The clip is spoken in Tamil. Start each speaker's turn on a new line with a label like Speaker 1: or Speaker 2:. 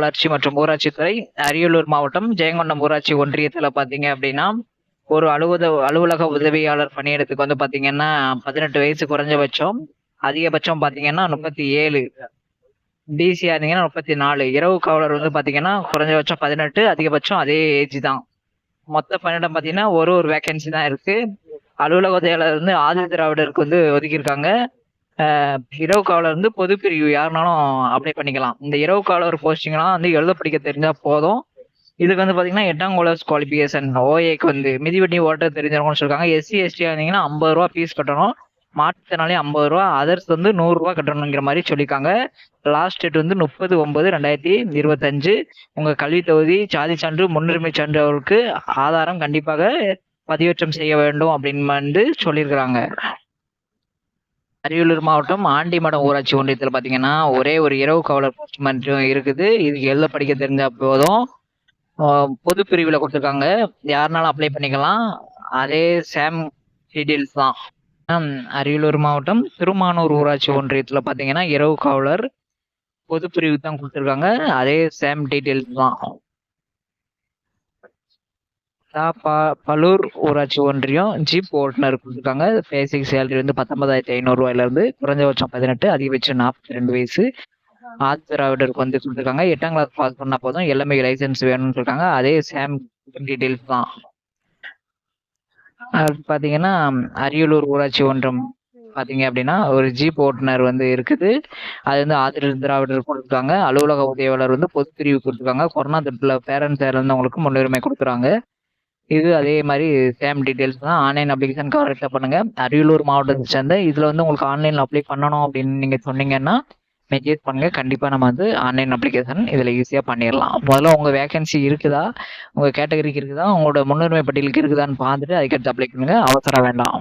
Speaker 1: வளர்ச்சி மற்றும் ஊராட்சித்துறை, அரியலூர் மாவட்டம் ஜெயங்கொண்டம் ஊராட்சி ஒன்றியத்துல பாத்தீங்க அப்படின்னா ஒரு அலுவலக உதவியாளர் பணியிடத்துக்கு வந்து பாத்தீங்கன்னா 18 வயசு குறைஞ்சபட்சம், அதிகபட்சம் பாத்தீங்கன்னா 37. டிசியா இருந்தீங்கன்னா 34. இரவு காவலர் வந்து பாத்தீங்கன்னா குறைஞ்சபட்சம் 18, அதிகபட்சம் அதே ஏஜ் தான். மொத்த பணியிடம் பாத்தீங்கன்னா ஒரு வேகன்சி தான் இருக்கு. அலுவலக உதவியாளர் வந்து ஆதி திராவிடருக்கு வந்து ஒதுக்கியிருக்காங்க. இரவு காவலர் வந்து பொது பிரிவு யாருனாலும் அப்ளை பண்ணிக்கலாம். இந்த இரவு காவலர் போஸ்டிங்லாம் வந்து எழுத படிக்க தெரிஞ்சா போதும். இதுக்கு வந்து பாத்தீங்கன்னா 8ஆம் கிளாஸ் குவாலிஃபிகேஷன் ஓஏக்கு வந்து மிதிவண்டி ஓட்ட தெரிஞ்சவங்கன்னு சொல்லிருக்காங்க. எஸ்சி எஸ்டி இருந்தீங்கன்னா 50 ரூபா ஃபீஸ் கட்டணும். மாற்றுத்திறனாளி 50 ரூபா, அதர்ஸ் வந்து 100 ரூபா கட்டணுங்கிற மாதிரி சொல்லியிருக்காங்க. லாஸ்ட் டேட் வந்து 30/9/2025. உங்க கல்வி தகுதி, சாதி சான்று, முன்னுரிமை சான்று அவருக்கு ஆதாரம் கண்டிப்பாக பதிவேற்றம் செய்ய வேண்டும் அப்படின்னு வந்து சொல்லியிருக்கிறாங்க. அரியலூர் மாவட்டம் ஆண்டிமடம் ஊராட்சி ஒன்றியத்தில் பார்த்தீங்கன்னா ஒரே ஒரு இரவு காவலர் போஸ்ட் மட்டும் இருக்குது. இதுக்கு எழுத படிக்க தெரிஞ்சா போதும். பொது பிரிவில் கொடுத்துருக்காங்க, யாருனாலும் அப்ளை பண்ணிக்கலாம். அதே சேம் டீட்டெயில்ஸ் தான். அரியலூர் மாவட்டம் திருமானூர் ஊராட்சி ஒன்றியத்தில் பார்த்தீங்கன்னா இரவு காவலர் பொது பிரிவு தான் கொடுத்துருக்காங்க, அதே சேம் டீட்டெயில்ஸ் தான். பலூர் ஊராட்சி ஒன்றியம் ஜீப் ஓட்டுநர் கொடுத்துருக்காங்க. பேசிக் சேலரி வந்து 19,500 ரூபாயிலிருந்து குறைஞ்சபட்சம் 18, அதிகபட்சம் 42 வயசு. ஆதி திராவிடருக்கு வந்து கொடுத்துருக்காங்க. 8ஆம் கிளாஸ் பாஸ் பண்ணா போதும், எல்லாமே லைசன்ஸ் வேணும்னு சொல்லிருக்காங்க. அதே சேம் டீட்டெயில்ஸ் தான். பாத்தீங்கன்னா அரியலூர் ஊராட்சி ஒன்றியம் பாத்தீங்க அப்படின்னா ஒரு ஜீப் ஓட்டுநர் வந்து இருக்குது. அது வந்து ஆதி திராவிடர் கொடுத்துருக்காங்க. அலுவலக உதவியாளர் வந்து பொது பிரிவு கொடுத்துருக்காங்க. கொரோனா தொற்றுல பேரண்ட்ஸ் இருந்தவங்களுக்கு முன்னுரிமை கொடுக்குறாங்க. இது அதே மாதிரி சேம் டீட்டெயில்ஸ் தான். ஆன்லைன் அப்ளிகேஷன் கரெக்டாக பண்ணுங்க. அரியலூர் மாவட்டத்தை சேர்ந்த இதில் வந்து உங்களுக்கு ஆன்லைனில் அப்ளை பண்ணணும் அப்படின்னு நீங்கள் சொன்னீங்கன்னா மெசேஜ் பண்ணுங்க. கண்டிப்பாக நம்ம வந்து ஆன்லைன் அப்ளிகேஷன் இதில் ஈஸியாக பண்ணிடலாம். முதல்ல உங்கள் வேகன்சி இருக்குதா, உங்கள் கேட்டகரிக்கு இருக்குதா, உங்களோட முன்னுரிமை பட்டியலுக்கு இருக்குதான்னு பார்த்துட்டு அதுக்கடுத்து அப்ளை பண்ணுங்க. அவசரம் வேண்டாம்.